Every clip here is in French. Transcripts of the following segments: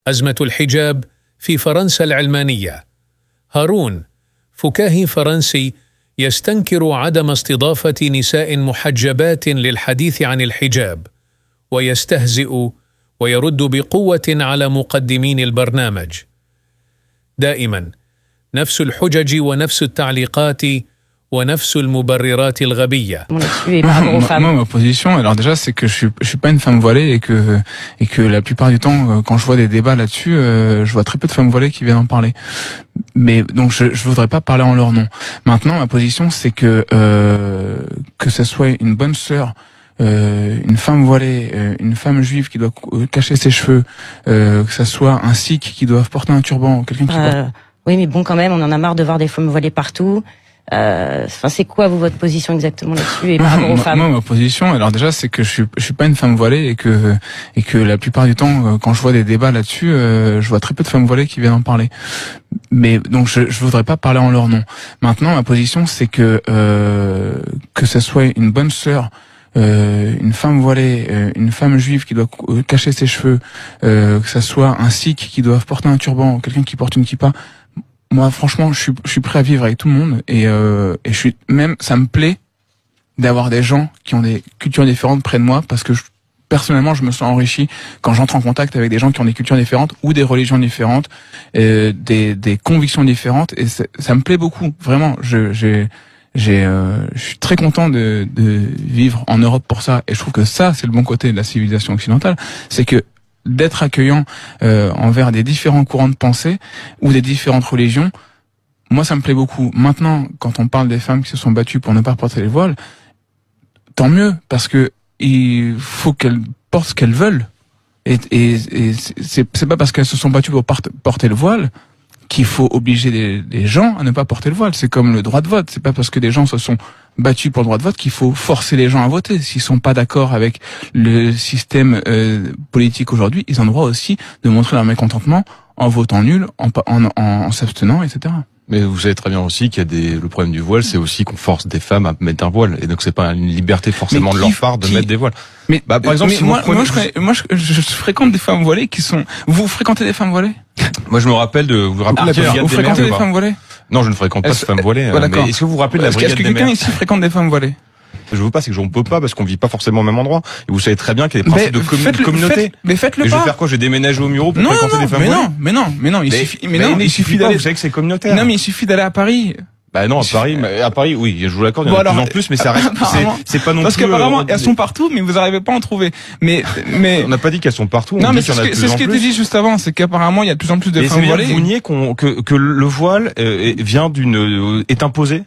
أزمة الحجاب في فرنسا العلمانية. هارون، فكاهي فرنسي، يستنكر عدم استضافة نساء محجبات للحديث عن الحجاب، ويستهزئ ويرد بقوة على مقدمين البرنامج. دائما نفس الحجج ونفس التعليقات ونفس المبررات الغبية. Moi, ma position, alors déjà, c'est que je suis pas une femme voilée et que la plupart du temps, quand je vois des débats là-dessus, je vois très peu de femmes voilées qui viennent en parler. Mais donc, je voudrais pas parler en leur nom. Maintenant, ma position, c'est que ça soit une bonne sœur, une femme voilée, une femme juive qui doit cacher ses cheveux, que ça soit un sikh qui doit porter un turban, quelqu'un qui porte... Oui, mais bon, quand même, on en a marre de voir des femmes voilées partout. Enfin, c'est quoi votre position exactement là-dessus et par rapport aux femmes? Moi, ma position, alors déjà, c'est que je suis pas une femme voilée et que la plupart du temps, quand je vois des débats là-dessus, je vois très peu de femmes voilées qui viennent en parler. Mais donc, je voudrais pas parler en leur nom. Maintenant, ma position, c'est que ça soit une bonne sœur, une femme voilée, une femme juive qui doit cacher ses cheveux, que ça soit un sikh qui doit porter un turban, quelqu'un qui porte une kippa. Moi, franchement, je suis prêt à vivre avec tout le monde et je suis même, ça me plaît d'avoir des gens qui ont des cultures différentes près de moi parce que personnellement, je me sens enrichi quand j'entre en contact avec des gens qui ont des cultures différentes ou des religions différentes, des convictions différentes et ça me plaît beaucoup. Vraiment, je suis très content de vivre en Europe pour ça et je trouve que ça, c'est le bon côté de la civilisation occidentale, c'est que d'être accueillant envers des différents courants de pensée ou des différentes religions, moi ça me plaît beaucoup. Maintenant, quand on parle des femmes qui se sont battues pour ne pas porter les voiles, tant mieux, parce que il faut qu'elles portent ce qu'elles veulent. Et c'est pas parce qu'elles se sont battues pour porter le voile qu'il faut obliger les gens à ne pas porter le voile. C'est comme le droit de vote. C'est pas parce que des gens se sont battus pour le droit de vote qu'il faut forcer les gens à voter. S'ils sont pas d'accord avec le système politique aujourd'hui, ils ont le droit aussi de montrer leur mécontentement en votant nul, en s'abstenant, etc. Mais vous savez très bien aussi qu'il y a le problème du voile, c'est aussi qu'on force des femmes à mettre un voile. Et donc c'est pas une liberté forcément de leur part de mettre des voiles. Mais par exemple, si moi, je fréquente des femmes voilées qui sont... Vous fréquentez des femmes voilées? Moi, je me rappelle de... Vous fréquentez des femmes voilées? Non, je ne fréquente pas de femmes voilées. Mais est-ce que vous vous rappelez de la brigade des mères? Est-ce que quelqu'un ici fréquente des femmes voilées? Je veux pas, c'est que on peut pas parce qu'on vit pas forcément au même endroit. Et vous savez très bien qu'il y a des principes de communauté. Mais faites-le pas. Je vais faire quoi? Je vais déménager au Muro pour fréquenter des femmes voilées? Mais non, il suffit d'aller. Vous savez que c'est communautaire. Non, mais il suffit d'aller à Paris. Bah non, à Paris, oui, je vous l'accorde, il y en a de plus en plus, mais ça reste, c'est pas non plus. Parce qu'apparemment, elles sont partout, mais vous n'arrivez pas à en trouver. Mais on n'a pas dit qu'elles sont partout. Non, mais c'est ce qui était dit juste avant, c'est qu'apparemment, il y a de plus en plus de femmes voilées. Vous niez que le voile est imposé?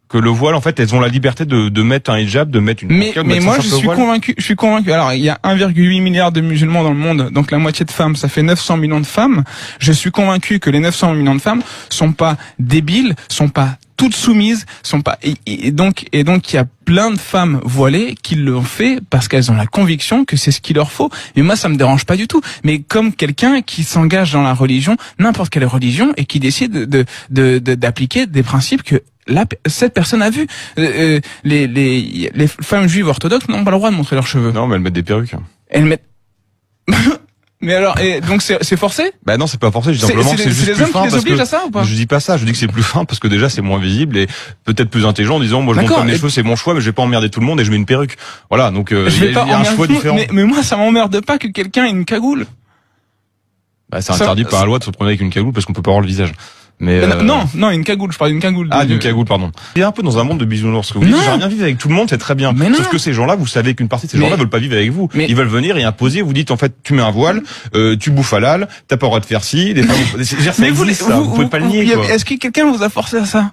Que le voile, en fait, elles ont la liberté de mettre un hijab, de mettre une... Mais moi, je suis convaincu. Alors, il y a 1,8 milliard de musulmans dans le monde, donc la moitié de femmes, ça fait 900 millions de femmes. Je suis convaincu que les 900 millions de femmes sont pas débiles, sont pas toutes soumises, sont pas et donc il y a plein de femmes voilées qui l'ont fait parce qu'elles ont la conviction que c'est ce qu'il leur faut. Mais moi, ça me dérange pas du tout. Mais comme quelqu'un qui s'engage dans la religion, n'importe quelle religion, et qui décide d'appliquer des principes que cette personne a vu. Les femmes juives orthodoxes n'ont pas le droit de montrer leurs cheveux. Non, mais elles mettent des perruques. Elles mettent... Mais alors, donc c'est forcé? Bah non, c'est pas forcé, simplement c'est juste les hommes qui les obligent à ça ou pas? Je dis pas ça, je dis que c'est plus fin parce que déjà c'est moins visible et peut-être plus intelligent en disant moi je monte comme les cheveux, c'est mon choix, mais je vais pas emmerder tout le monde et je mets une perruque. Voilà, donc il y a un choix différent. Mais moi ça m'emmerde pas que quelqu'un ait une cagoule. Bah c'est interdit par la loi de se promener avec une cagoule parce qu'on peut pas voir le visage. Mais non, une cagoule, je parle d'une cagoule. Ah, d'une cagoule, pardon. Il y a un peu dans un monde de bisounours. Ce que vous dites, j'aimerais bien vivre avec tout le monde, c'est très bien. Sauf que ces gens-là, vous savez qu'une partie de ces gens-là veulent pas vivre avec vous. Ils veulent venir et imposer. Vous dites, en fait, tu mets un voile, tu bouffes halal, t'as pas le droit de faire ci. Mais vous pouvez pas le nier. Est-ce que quelqu'un vous a forcé à ça?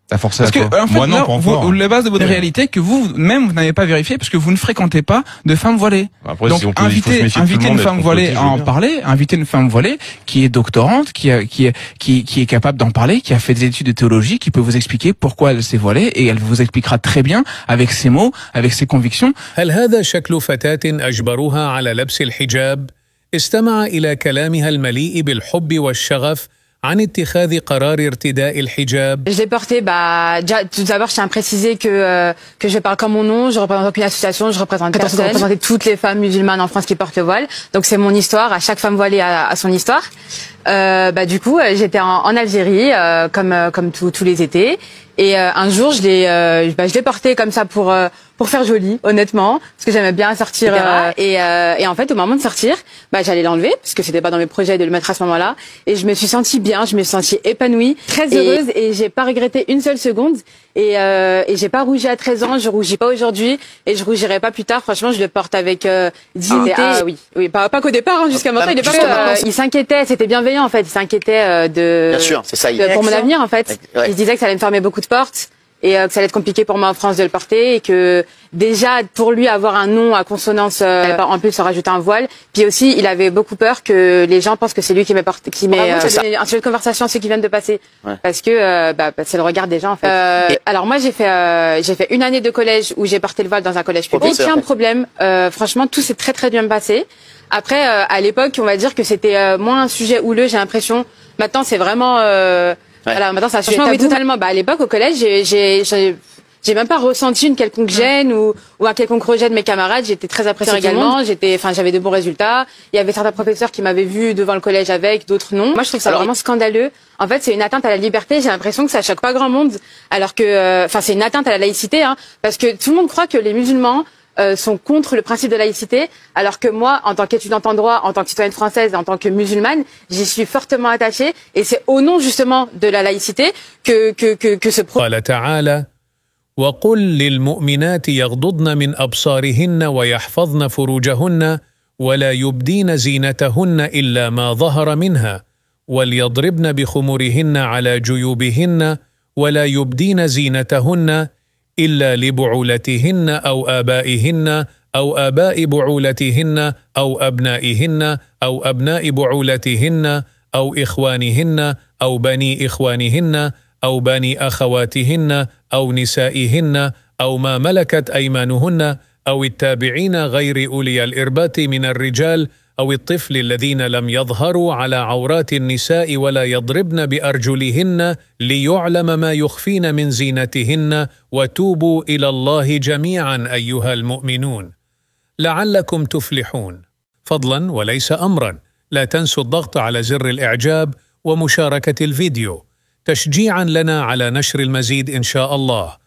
T'as forcé à quoi? En fait, moi non, pas encore. La base de votre réalité que vous n'avez pas vérifié parce que vous ne fréquentez pas de femmes voilées. Après, donc invitez une femme voilée à en parler, invitez une femme voilée qui est doctorante, qui est capable d'en parler, qui a fait des études de théologie, qui peut vous expliquer pourquoi elle s'est voilée et elle vous expliquera très bien avec ses mots, avec ses convictions. هل هذا شكل فتاة أجبروها على لبس الحجاب؟ استمع إلى كلامها المليء بالحب والشغف عن اتخاذ قرار ارتداء الحجاب. Je l'ai porté, déjà, tout d'abord, je tiens à préciser que je parle comme mon nom, je représente aucune association, je représente personne. Je représente toutes les femmes musulmanes en France qui portent le voile. Donc c'est mon histoire, à chaque femme voilée a son histoire. Du coup, j'étais en Algérie, comme tous les étés. Et un jour, je l'ai porté comme ça pour faire joli, honnêtement, parce que j'aimais bien sortir. Et en fait, au moment de sortir, j'allais l'enlever, parce que c'était pas dans mes projets de le mettre à ce moment-là. Et je me suis sentie bien, je me suis sentie épanouie, très heureuse, et j'ai pas regretté une seule seconde. Et j'ai pas rougi à 13 ans, je rougis pas aujourd'hui, et je rougirai pas plus tard. Franchement, je le porte avec dignité. Oui, pas qu'au départ, hein, jusqu'à maintenant. Il s'inquiétait, c'était bienveillant en fait. Il s'inquiétait Bien sûr, c'est ça. pour mon avenir en fait. Ouais. Il se disait que ça allait me fermer beaucoup de portes. Et que ça allait être compliqué pour moi en France de le porter, et que déjà pour lui avoir un nom à consonance, en plus se rajouter un voile. Puis aussi, il avait beaucoup peur que les gens pensent que c'est lui qui m'est porté, un sujet de conversation, ceux qui viennent de passer, parce que c'est le regard des gens en fait. Alors moi j'ai fait une année de collège où j'ai porté le voile dans un collège public. Aucun problème. Franchement, tout s'est très très bien passé. Après, à l'époque, on va dire que c'était moins un sujet houleux. J'ai l'impression. Maintenant, c'est vraiment. Voilà, maintenant ça a changé. Oui, totalement. À l'époque, au collège, j'ai même pas ressenti une quelconque gêne ou un quelconque rejet de mes camarades. J'étais très appréciée également. J'avais de bons résultats. Il y avait certains professeurs qui m'avaient vu devant le collège avec, d'autres non. Moi, je trouve ça vraiment scandaleux. En fait, c'est une atteinte à la liberté. J'ai l'impression que ça choque pas grand monde, alors que, c'est une atteinte à la laïcité, hein, parce que tout le monde croit que les musulmans sont contre le principe de laïcité, alors que moi, en tant qu'étudiante en droit, en tant que citoyenne française et en tant que musulmane, j'y suis fortement attachée, et c'est au nom justement de la laïcité que ce قال تعالى: وقل للمؤمنات يغضضن من أبصارهن ويحفظن فروجهن ولا يبدين زينتهن إلا ما ظهر منها وليضربن بخمرهن على جيوبهن ولا يبدين زينتهن إلا لبعولتهن أو آبائهن أو آباء بعولتهن أو أبنائهن أو أبناء بعولتهن أو إخوانهن أو بني إخوانهن أو بني أخواتهن أو نسائهن أو ما ملكت أيمانهن أو التابعين غير أولي الإربة من الرجال أو الطفل الذين لم يظهروا على عورات النساء ولا يضربن بأرجلهن ليعلم ما يخفين من زينتهن وتوبوا إلى الله جميعا أيها المؤمنون لعلكم تفلحون. فضلا وليس أمرا، لا تنسوا الضغط على زر الإعجاب ومشاركة الفيديو تشجيعا لنا على نشر المزيد إن شاء الله.